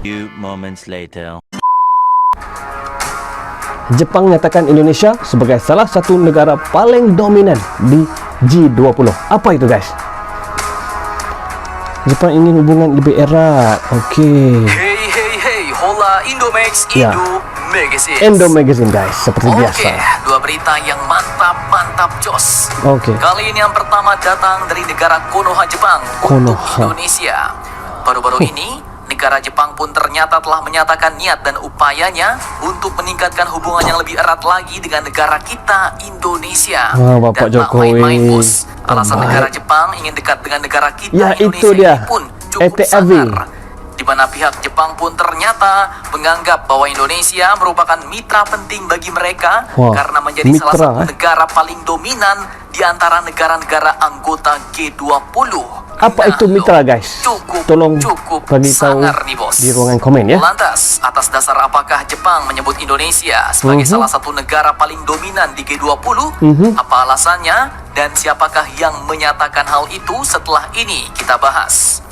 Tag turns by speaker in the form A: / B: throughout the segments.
A: Few moments later.
B: Jepang nyatakan Indonesia sebagai salah satu negara paling dominan di G20. Apa itu, guys? Jepang ingin hubungan lebih erat. Oke.
C: Hey, hola Indomax,
B: Ya.
C: Indo Magazine.
B: Indo Magazine, guys, seperti biasa.
C: Dua berita yang mantap jos.
B: Oke.
C: Kali ini yang pertama datang dari negara Konoha, Jepang untuk
B: Konoha.
C: Indonesia. Baru-baru ini negara Jepang pun ternyata telah menyatakan niat dan upayanya untuk meningkatkan hubungan yang lebih erat lagi dengan negara kita, Indonesia.
B: Wah, Bapak
C: Dan
B: Jokowi
C: main-main, bos. Alasan
B: terbaik.
C: negara Jepang ingin dekat dengan negara kita,
B: Ya,
C: Indonesia
B: itu dia.
C: ini pun cukup
B: ETAV.
C: sangar. Di mana pihak Jepang pun ternyata menganggap bahwa Indonesia merupakan mitra penting bagi mereka.
B: Wah,
C: Karena menjadi
B: mitra,
C: salah satu negara paling dominan di antara negara-negara anggota G20.
B: Apa itu mitra, guys? Tolong bagi tahu
C: sangar nih, bos.
B: di ruangan komen ya.
C: Lantas, atas dasar apakah Jepang menyebut Indonesia sebagai salah satu negara paling dominan di G20? Apa alasannya dan siapakah yang menyatakan hal itu? Setelah ini kita bahas.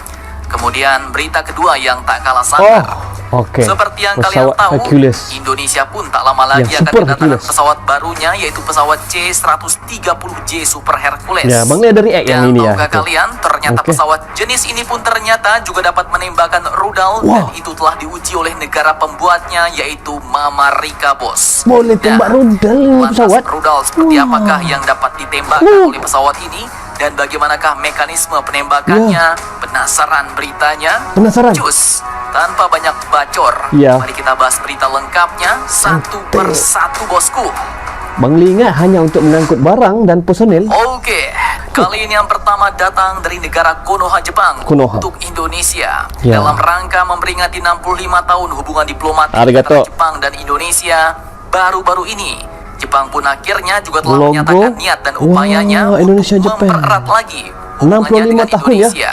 C: Kemudian berita kedua yang tak kalah sangar.
B: Oke.
C: Seperti yang kalian
B: Pesawat
C: tahu,
B: Hercules.
C: Indonesia pun tak lama lagi
B: Ya,
C: akan
B: Super
C: kedatangan
B: Hercules.
C: pesawat barunya, yaitu pesawat C-130J Super Hercules.
B: Ya, Bang Lia dari Ek yang
C: Dan
B: ini ya.
C: tahukah
B: Itu.
C: kalian, ternyata
B: Oke.
C: pesawat jenis ini pun ternyata juga dapat menembakkan rudal.
B: Wah.
C: Dan itu telah diuji oleh negara pembuatnya, yaitu Mamarika, bos.
B: Boleh tembak rudal ini
C: Lantas
B: pesawat.
C: rudal seperti
B: Wah.
C: apakah yang dapat ditembakkan oleh pesawat ini? Dan bagaimanakah mekanisme penembakannya? Penasaran beritanya?
B: Penasaran?
C: Cus, tanpa banyak bacor,
B: Ya.
C: mari kita bahas berita lengkapnya satu
B: Santai.
C: persatu, bosku.
B: Bang Lia ingat hanya untuk mengangkut barang dan personil.
C: Oke, kali ini yang pertama datang dari negara Konoha, Jepang
B: Konoha.
C: untuk Indonesia.
B: Ya.
C: Dalam rangka memperingati 65 tahun hubungan diplomatik
B: Arigato.
C: antara Jepang dan Indonesia, baru-baru ini Jepang pun akhirnya juga telah
B: Logo.
C: menyatakan niat dan upayanya
B: Wah, Indonesia,
C: untuk
B: Jepang.
C: mempererat lagi hubungannya
B: 65
C: dengan
B: tahun ya.
C: Indonesia.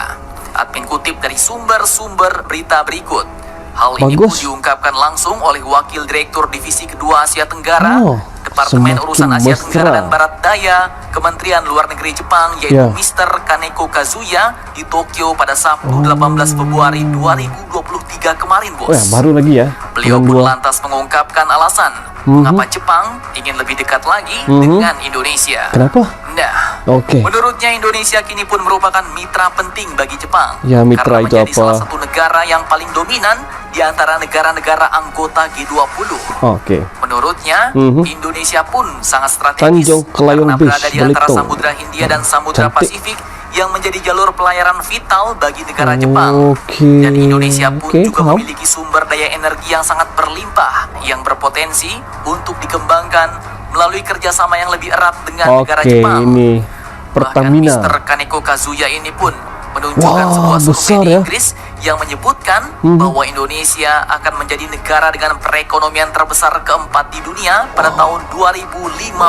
C: Admin kutip dari sumber-sumber berita berikut. Hal ini pun
B: Bagus.
C: diungkapkan langsung oleh Wakil Direktur Divisi Kedua Asia Tenggara,
B: Oh,
C: Departemen
B: semakin
C: Urusan Asia Tenggara
B: mesra.
C: dan Barat Daya, Kementerian Luar Negeri Jepang, yaitu
B: Ya.
C: Mr. Kaneko Kazuya di Tokyo pada Sabtu 18 Februari 2023 kemarin, bos.
B: Oh ya, baru lagi ya.
C: Beliau
B: Bulan
C: pun
B: dua.
C: lantas mengungkapkan alasan mengapa Jepang ingin lebih dekat lagi dengan Indonesia.
B: Kenapa?
C: Nah,
B: Oke.
C: menurutnya Indonesia kini pun merupakan mitra penting bagi Jepang.
B: Ya, mitra
C: karena
B: itu
C: menjadi
B: apa?
C: salah satu negara yang paling dominan di antara negara-negara anggota G20.
B: Oke.
C: Menurutnya, Indonesia pun sangat strategis
B: Tanjung Kelayong
C: karena berada
B: Beach,
C: di antara
B: Belitung.
C: Samudra Hindia dan Samudra
B: Cantik.
C: Pasifik yang menjadi jalur pelayaran vital bagi negara Jepang.
B: Oke.
C: Dan Indonesia pun
B: Oke,
C: juga
B: paham.
C: memiliki sumber daya energi yang sangat berlimpah yang berpotensi untuk dikembangkan melalui kerjasama yang lebih erat dengan negara
B: Oke,
C: Jepang.
B: ini
C: Bahkan
B: Pertamina.
C: Mr. Kaneko Kazuya ini pun menunjukkan
B: Wah,
C: sebuah survei
B: besar
C: di
B: ya.
C: Inggris yang menyebutkan bahwa Indonesia akan menjadi negara dengan perekonomian terbesar keempat di dunia pada tahun 2050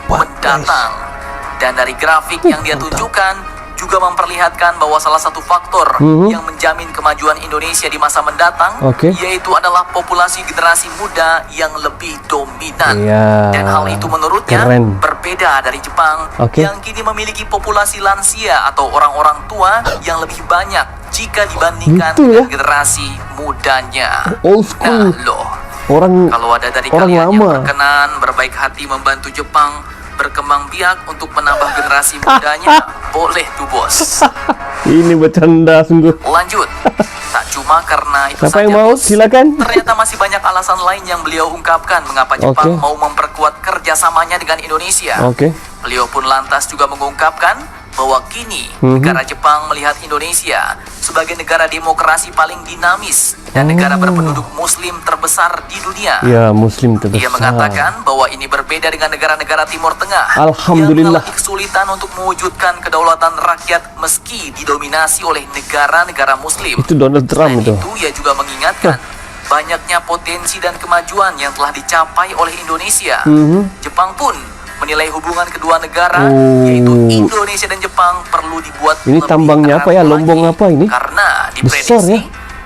C: mendatang. Dan dari grafik yang dia tunjukkan juga memperlihatkan bahwa salah satu faktor yang menjamin kemajuan Indonesia di masa mendatang
B: Oke.
C: yaitu adalah populasi generasi muda yang lebih dominan.
B: Iya.
C: Dan hal itu menurutnya
B: Keren.
C: berbeda dari Jepang
B: Oke.
C: yang kini memiliki populasi lansia atau orang-orang tua yang lebih banyak jika dibandingkan
B: Gitu ya.
C: dengan generasi mudanya.
B: Old school.
C: Nah, loh,
B: Orang
C: kalau ada dari
B: orang
C: kalian yang
B: lama.
C: berkenan berbaik hati membantu Jepang berkembang biak untuk menambah generasi mudanya, boleh tuh, bos.
B: Ini bercanda sungguh.
C: Lanjut. Tak cuma karena itu
B: Siapa
C: saja,
B: yang mau?
C: bos.
B: Silakan.
C: Ternyata masih banyak alasan lain yang beliau ungkapkan mengapa Jepang
B: Oke.
C: mau memperkuat kerjasamanya dengan Indonesia.
B: Oke.
C: Beliau pun lantas juga mengungkapkan bahwa kini negara Jepang melihat Indonesia sebagai negara demokrasi paling dinamis dan negara berpenduduk muslim terbesar di dunia.
B: Ya, Muslim terbesar.
C: Dia mengatakan bahwa ini berbeda dengan negara-negara Timur Tengah
B: Alhamdulillah.
C: yang mengalami kesulitan untuk mewujudkan kedaulatan rakyat meski didominasi oleh negara-negara muslim.
B: Itu Donald Trump
C: Selain
B: itu.
C: itu, ia juga mengingatkan banyaknya potensi dan kemajuan yang telah dicapai oleh Indonesia. Jepang pun menilai hubungan kedua negara, yaitu Indonesia dan Jepang, perlu dibuat
B: Ini
C: lebih
B: tambangnya
C: erat
B: apa ya?
C: lagi.
B: Lombong apa ini?
C: Karena
B: Besar
C: diprediksi
B: ya.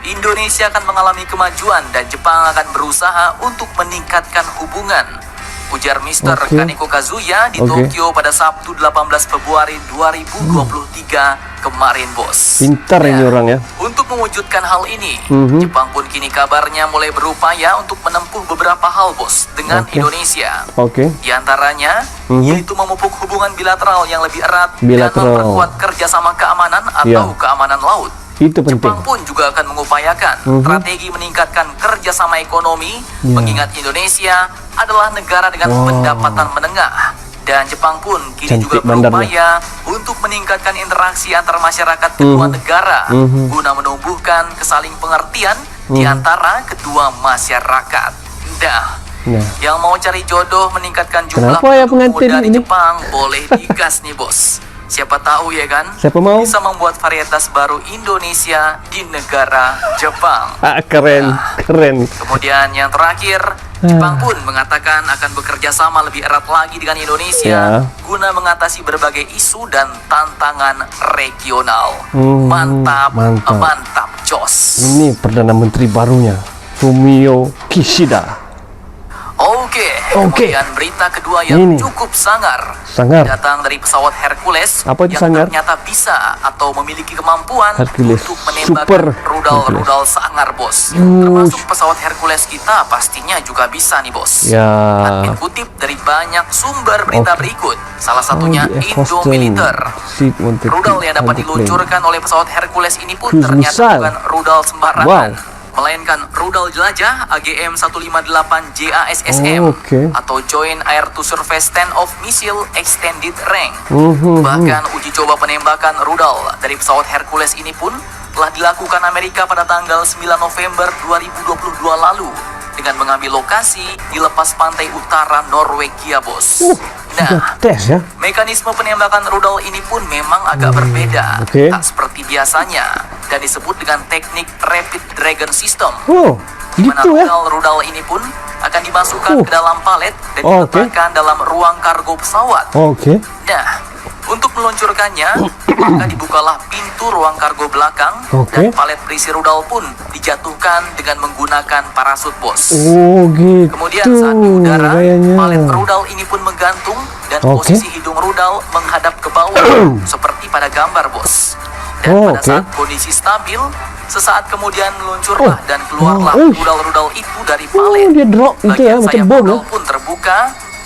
C: Indonesia akan mengalami kemajuan dan Jepang akan berusaha untuk meningkatkan hubungan. Ujar Mr.
B: Oke.
C: Kaneko Kazuya di
B: Oke.
C: Tokyo pada Sabtu 18 Februari 2023 kemarin, bos.
B: Pintar ini
C: Nah,
B: orang ya.
C: untuk mewujudkan hal ini,
B: Mhm.
C: Jepang pun kini kabarnya mulai berupaya untuk menempuh beberapa hal, bos, dengan
B: Oke.
C: Indonesia.
B: Oke.
C: Di antaranya,
B: Mhm.
C: yaitu memupuk hubungan bilateral yang lebih erat
B: Bilateral.
C: dan memperkuat kerjasama keamanan atau
B: Ya.
C: keamanan laut.
B: Itu penting.
C: Jepang pun juga akan mengupayakan
B: Mhm.
C: strategi meningkatkan kerjasama ekonomi,
B: Ya.
C: mengingat Indonesia adalah negara dengan
B: Wow.
C: pendapatan menengah. Dan Jepang pun kini
B: Cantik
C: juga
B: bandarnya.
C: berupaya untuk meningkatkan interaksi antar masyarakat kedua
B: Mhm.
C: negara
B: Mhm.
C: guna menumbuhkan kesaling pengertian di antara kedua masyarakat. Nah,
B: Nah,
C: yang mau cari jodoh meningkatkan jumlah
B: Kenapa ya
C: penduduk
B: pengantin
C: dari
B: ini?
C: Jepang boleh digas nih, bos. Siapa tahu ya kan?
B: Siapa mau?
C: Bisa membuat varietas baru Indonesia di negara Jepang.
B: keren, keren.
C: Kemudian yang terakhir, Jepang pun mengatakan akan bekerja sama lebih erat lagi dengan Indonesia
B: Ya.
C: guna mengatasi berbagai isu dan tantangan regional.
B: Mantap.
C: Mantap, Jos.
B: Ini Perdana Menteri barunya, Fumio Kishida.
C: Oke,
B: Oke.
C: kemudian berita kedua yang
B: Ini.
C: cukup sangar.
B: Sangar.
C: Datang dari pesawat Hercules
B: Apa itu
C: yang
B: sangar?
C: ternyata bisa atau memiliki kemampuan
B: Hercules.
C: untuk menembak
B: Super
C: rudal-rudal sangar, bos.
B: Yush.
C: Termasuk pesawat Hercules kita pastinya juga bisa nih, bos.
B: Ya.
C: Admin kutip dari banyak sumber berita
B: Oke.
C: berikut, salah satunya
B: di
C: Indo
B: Austin.
C: Militer.
B: Seat mounted
C: Rudal yang dapat
B: anti-plane.
C: diluncurkan oleh pesawat Hercules ini pun
B: Cruise
C: ternyata
B: missile.
C: bukan rudal sembarangan,
B: Wow.
C: melainkan rudal jelajah AGM-158 JASSM
B: Oh, oke.
C: atau Joint Air to Surface Stand-off Missile Extended Range.
B: Mhm.
C: Bahkan uji coba penembakan rudal dari pesawat Hercules ini pun telah dilakukan Amerika pada tanggal 9 November 2022 lalu dengan mengambil lokasi di lepas pantai utara Norwegia, bos.
B: Sudah tes ya.
C: Mekanisme penembakan rudal ini pun memang agak berbeda,
B: oke.
C: tak seperti biasanya, dan disebut dengan teknik Rapid Dragon System.
B: Oh,
C: Di mana
B: gitu ya.
C: rudal ini pun akan dimasukkan ke dalam palet dan
B: Oh, oke.
C: diletakkan dalam ruang kargo pesawat.
B: Oke.
C: Nah, untuk meluncurkannya, maka dibukalah pintu ruang kargo belakang
B: Oke.
C: dan palet berisi rudal pun dijatuhkan dengan menggunakan parasut, bos.
B: Oh, gitu.
C: Kemudian saat di udara,
B: gayanya.
C: palet rudal ini pun menggantung dan
B: Oke.
C: posisi hidung rudal menghadap ke bawah seperti pada gambar, bos. Dan
B: Oh,
C: pada
B: oke.
C: saat kondisi stabil, sesaat kemudian meluncurlah dan keluarlah
B: Oh,
C: rudal-rudal itu dari
B: Oh,
C: palet.
B: dia drop itu ya,
C: Bagian
B: macam
C: sayap
B: bom ya.
C: rudal pun terbuka,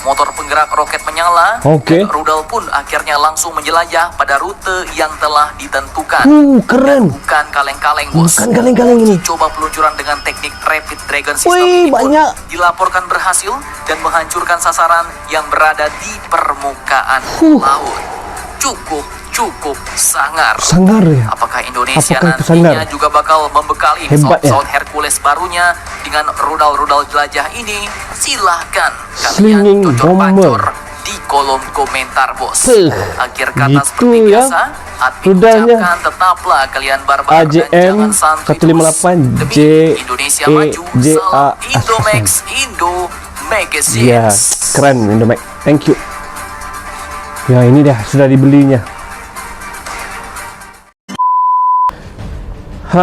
C: motor penggerak roket menyala,
B: Oke.
C: dan rudal pun akhirnya langsung menjelajah pada rute yang telah ditentukan.
B: Keren.
C: Bukan kaleng-kaleng, bos.
B: Bukan kaleng-kaleng ini.
C: Uji coba peluncuran dengan teknik Rapid Dragon System
B: Wih,
C: ini pun
B: banyak.
C: dilaporkan berhasil dan menghancurkan sasaran yang berada di permukaan laut. Cukup sangar.
B: Sangar ya.
C: Apakah Indonesia
B: Apakah itu
C: nantinya
B: sangar?
C: juga bakal membekali
B: Hebat ya.
C: pesawat Hercules barunya dengan rudal-rudal jelajah ini? Silahkan
B: Slinging
C: kalian cocok
B: bomber.
C: pancor di kolom komentar, bos.
B: Puh,
C: Akhir kata
B: gitu
C: seperti
B: ya.
C: biasa, admin
B: Rudalnya.
C: ucapkan tetaplah kalian barbar dan
B: AJM
C: jangan santuy terus
B: 158
C: demi Indonesia maju. Salam Indomax, Indo Magazine.
B: Ya, keren Indomax. Thank you. Ya, ini dah sudah dibelinya.